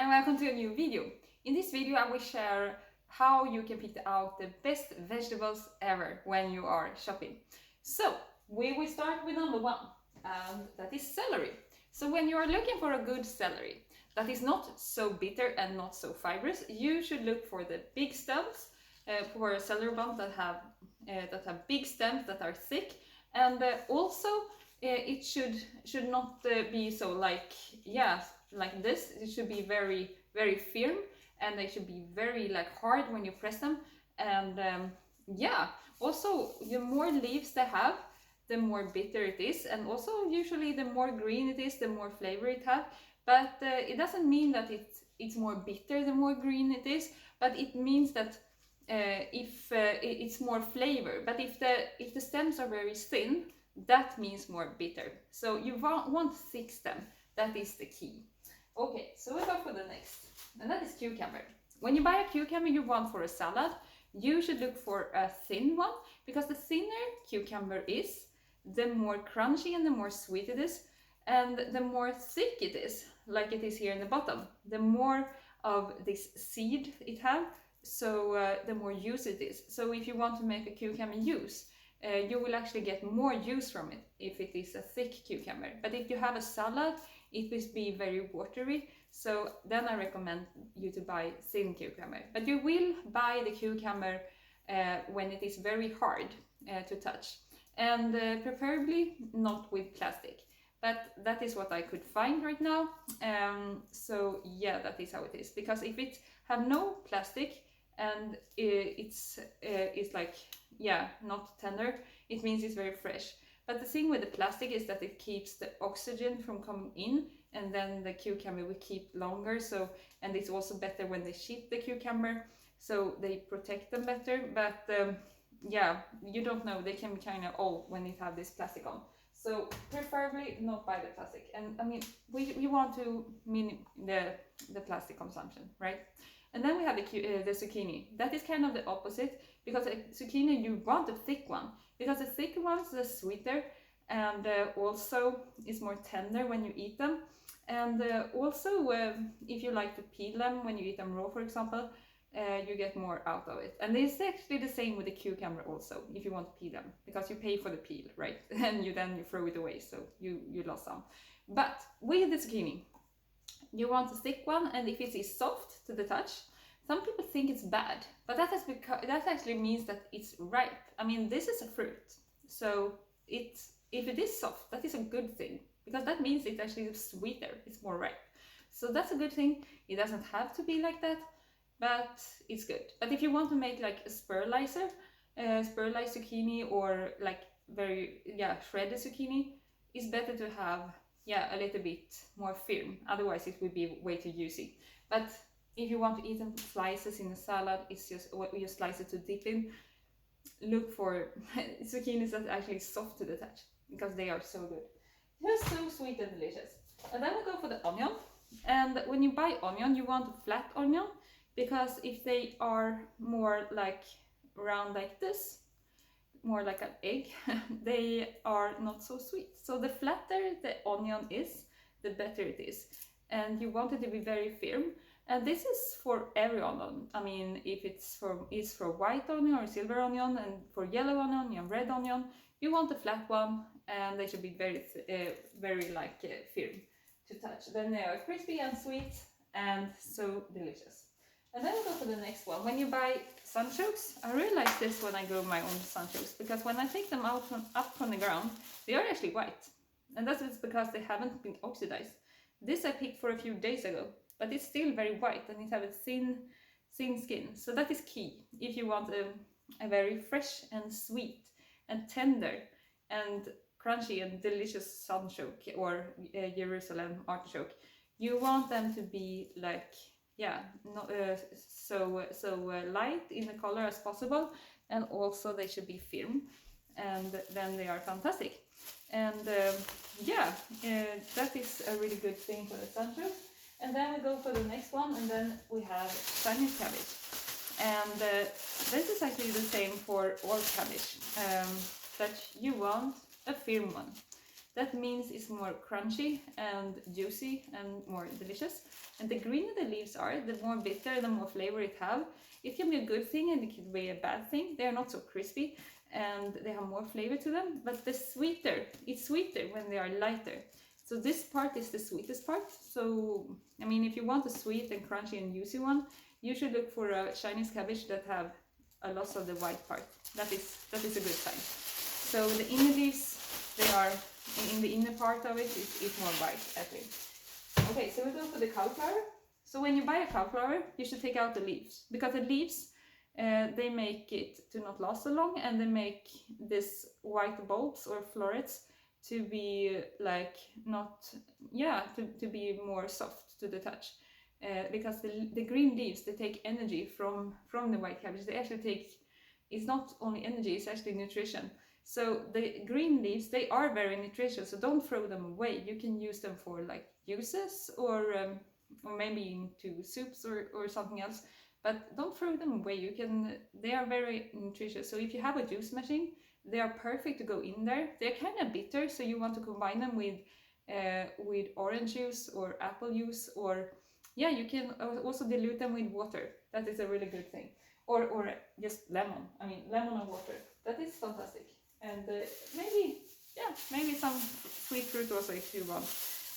and welcome to a new video. In this video I will share how you can pick out the best vegetables ever when you are shopping. So we will start with number one, and that is celery. So when you are looking for a good celery that is not so bitter and not so fibrous, you should look for the big stems, for a celery buns that have big stems that are thick, and also it should not be so like this. It should be very firm, and they should be very hard when you press them. And also the more leaves they have, the more bitter it is, and also usually the more green it is, the more flavor it has. But it doesn't mean that it's more bitter the more green it is, but it means that it's more flavor. But if the stems are very thin, that means more bitter. So you want thick stem. That is the key. Okay, so we go for the next, and that is cucumber. When you buy a cucumber you want for a salad, you should look for a thin one, because the thinner cucumber is, the more crunchy and the more sweet it is, and the more thick it is, like it is here in the bottom, the more of this seed it has, so the more juice it is. So if you want to make a cucumber juice, you will actually get more juice from it if it is a thick cucumber. But if you have a salad, it will be very watery, so then I recommend you to buy thin cucumber. But you will buy the cucumber when it is very hard to touch, and preferably not with plastic. But that is what I could find right now. So yeah, that is how it is. Because if it have no plastic and it's not tender, it means it's very fresh. But the thing with the plastic is that it keeps the oxygen from coming in, and then the cucumber will keep longer. So, and it's also better when they ship the cucumber, so they protect them better. But you don't know, they can be kind of old when it have this plastic on. So preferably not buy the plastic. And I mean, we want to minimize the plastic consumption, right? And then we have the zucchini. That is kind of the opposite, because a zucchini you want a thick one, because the thick ones are sweeter, and also is more tender when you eat them. And also if you like to peel them when you eat them raw, for example, you get more out of it. And it's actually the same with the cucumber also, if you want to peel them, because you pay for the peel, right? And you throw it away, so you lost some. But with the zucchini, you want a thick one, and if it is soft to the touch, some people think it's bad, but that actually means that it's ripe. I mean, this is a fruit, so if it is soft, that is a good thing, because that means it's actually sweeter, it's more ripe. So that's a good thing. It doesn't have to be like that, but it's good. But if you want to make like a spurlized zucchini, or like very shredded zucchini, it's better to have a little bit more firm, otherwise it will be way too juicy. But if you want to eat them slices in a salad, it's just what you slice it to dip in. Look for zucchinis that are actually soft to the touch, because they are so good. They're so sweet and delicious. And then we go for the onion. And when you buy onion, you want a flat onion, because if they are more like round like this, more like an egg, they are not so sweet. So the flatter the onion is, the better it is. And you want it to be very firm. And this is for every onion. I mean, if it's for white onion or silver onion, and for yellow onion and red onion, you want a flat one, and they should be very firm to touch. Then they are crispy and sweet and so delicious. And then we go for the next one. When you buy sunchokes, I really like this when I grow my own sunchokes, because when I take them up from the ground, they are actually white. And that is because they haven't been oxidized. This I picked for a few days ago, but it's still very white, and it has a thin skin. So that is key if you want a very fresh and sweet and tender and crunchy and delicious sunchoke, or Jerusalem artichoke. You want them to be like not so light in the color as possible, and also they should be firm, and then they are fantastic. And that is a really good thing for the sunchoke. And then we go for the next one, and then we have Spanish cabbage. And this is actually the same for all cabbage, that you want a firm one. That means it's more crunchy and juicy and more delicious. And the greener the leaves are, the more bitter, the more flavor it have. It can be a good thing and it can be a bad thing. They are not so crispy and they have more flavor to them, but it's sweeter when they are lighter. So this part is the sweetest part. So, I mean, if you want a sweet and crunchy and juicy one, you should look for a Chinese cabbage that have a lot of the white part. That is a good sign. So the inner leaves, they are, in the inner part of it, is more white, actually. Okay, so we go for the cauliflower. So when you buy a cauliflower, you should take out the leaves, because the leaves, they make it to not last so long, and they make this white bulbs or florets to be like not, yeah, to be more soft to the touch. Because the green leaves, they take energy from the white cabbage. They actually take, it's not only energy, it's actually nutrition. So the green leaves, they are very nutritious, so don't throw them away. You can use them for like juices or maybe into soups or something else, but don't throw them away. They are very nutritious. So if you have a juice machine, they are perfect to go in there. They're kind of bitter, so you want to combine them with orange juice or apple juice, or yeah, you can also dilute them with water. That is a really good thing. Or just lemon. I mean, lemon and water. That is fantastic. And maybe some sweet fruit also if you want.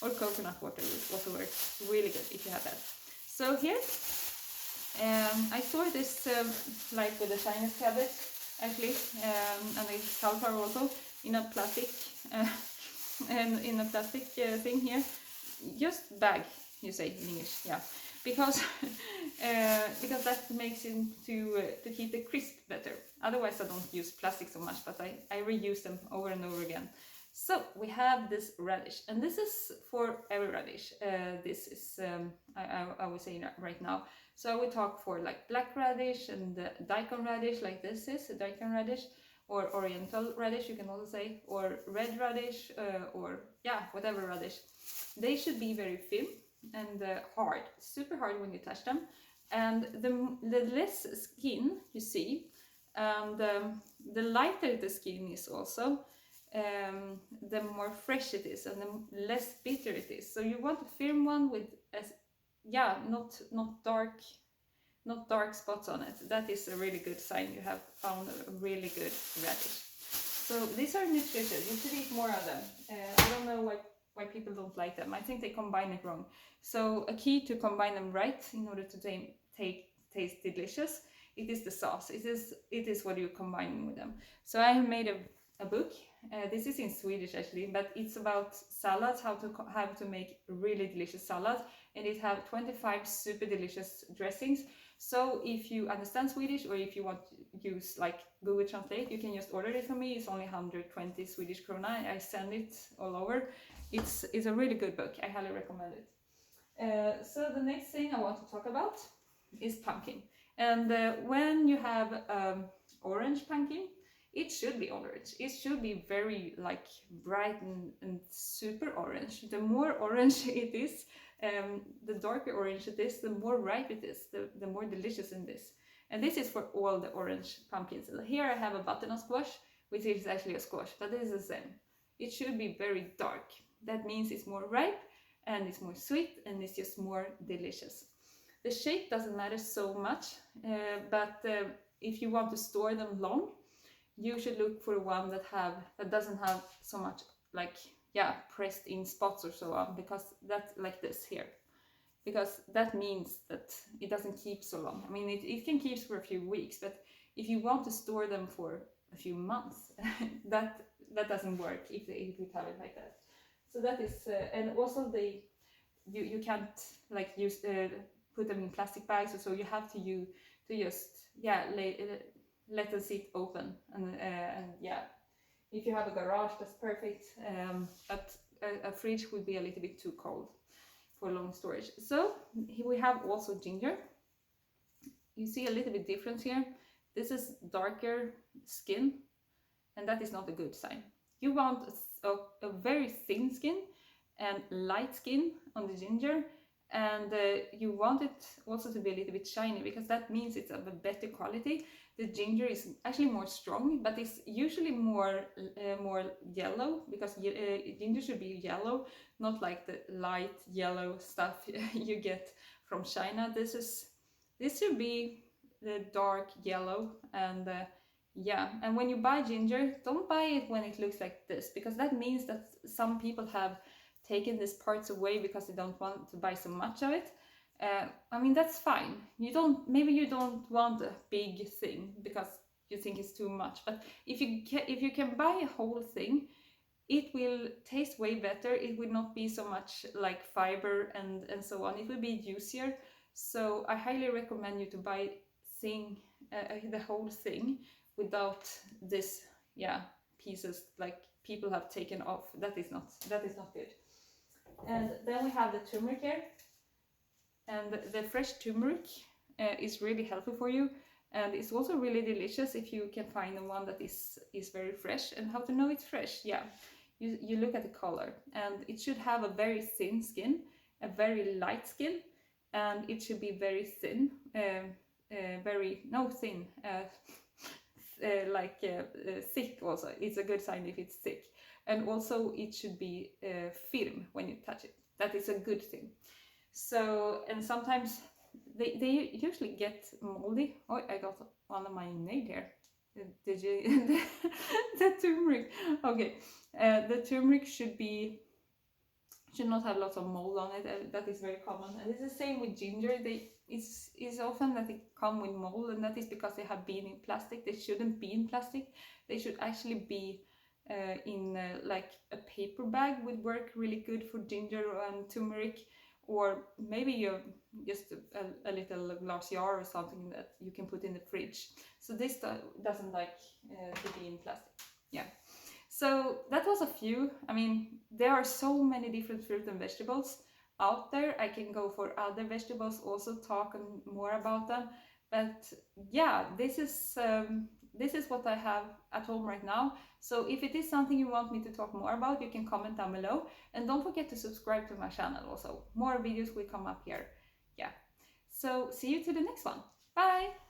Or coconut water also works really good if you have that. So here, I store this like with the Chinese cabbage actually, and the cauliflower also in a plastic and in a plastic thing here. Just bag, you say in English, yeah, because that makes it to keep the crisp better. Otherwise I don't use plastic so much, but I reuse them over and over again. So we have this radish, and this is for every radish. This is I would say right now. So I would talk for like black radish and daikon radish, like this is a daikon radish, or oriental radish you can also say, or red radish, or yeah, whatever radish. They should be very thin and hard, super hard when you touch them. And the less skin you see, and the lighter the skin is also, the more fresh it is and the less bitter it is. So you want a firm one with not dark spots on it. That is a really good sign you have found a really good radish. So these are nutritious. You should eat more of them. I don't know why people don't like them. I think they combine it wrong. So a key to combine them right in order to taste delicious, it is the sauce. It is what you're combining with them. So I have made a book. This is in Swedish actually, but it's about salads, how to make really delicious salads, and it have 25 super delicious dressings. So if you understand Swedish, or if you want to use like Google Translate, you can just order it from me. It's only 120 Swedish krona. I send it all over. It's a really good book. I highly recommend it. So the next thing I want to talk about is pumpkin. And when you have orange pumpkin, it should be orange. It should be very like bright and super orange. The more orange it is, the darker orange it is, the more ripe it is, the more delicious it is. And this is for all the orange pumpkins. Here I have a butternut squash, which is actually a squash, but it is the same. It should be very dark. That means it's more ripe and it's more sweet and it's just more delicious. The shape doesn't matter so much, but if you want to store them long, you should look for one that doesn't have so much like pressed in spots or so on, because that's like this here, because that means that it doesn't keep so long. I mean, it can keep for a few weeks, but if you want to store them for a few months, that doesn't work if you have it like that. So that is, and also you can't like use put them in plastic bags, so you have to just let them sit open, and if you have a garage, that's perfect, but a fridge would be a little bit too cold for long storage. So here we have also ginger. You see a little bit difference here. This is darker skin, and that is not a good sign. You want a very thin skin and light skin on the ginger, and you want it also to be a little bit shiny, because that means it's of a better quality. The ginger is actually more strong, but it's usually more yellow, because ginger should be yellow, not like the light yellow stuff you get from China. This should be the dark yellow. And yeah, and when you buy ginger, don't buy it when it looks like this, because that means that some people have taken these parts away because they don't want to buy so much of it. I mean, that's fine. Maybe you don't want a big thing because you think it's too much, but if you can buy a whole thing, it will taste way better. It will not be so much like fiber and so on. It will be juicier. So I highly recommend you to buy the whole thing without this pieces like people have taken off. That is not good. And then we have the turmeric here, and the fresh turmeric is really helpful for you, and it's also really delicious if you can find the one that is very fresh. And how to know it's fresh? Yeah, you look at the color, and it should have a very thin skin, a very light skin, and it should be very thin, thick also. It's a good sign if it's thick. And also it should be firm when you touch it. That is a good thing. So, and sometimes they usually get moldy. Oh, I got one of my nail here. Did you? The turmeric. Okay, the turmeric should not have lots of mold on it. That is very common. And it's the same with ginger. It's often that they come with mold, and that is because they have been in plastic. They shouldn't be in plastic. They should actually be in like a paper bag. Would work really good for ginger and turmeric, or maybe you just a little glass jar or something that you can put in the fridge. So this doesn't like to be in plastic. Yeah. So that was a few. I mean, there are so many different fruit and vegetables out there. I can go for other vegetables, also talk more about them. But yeah, this is what I have at home right now. So if it is something you want me to talk more about, you can comment down below. And don't forget to subscribe to my channel also. More videos will come up here. Yeah. So see you to the next one. Bye!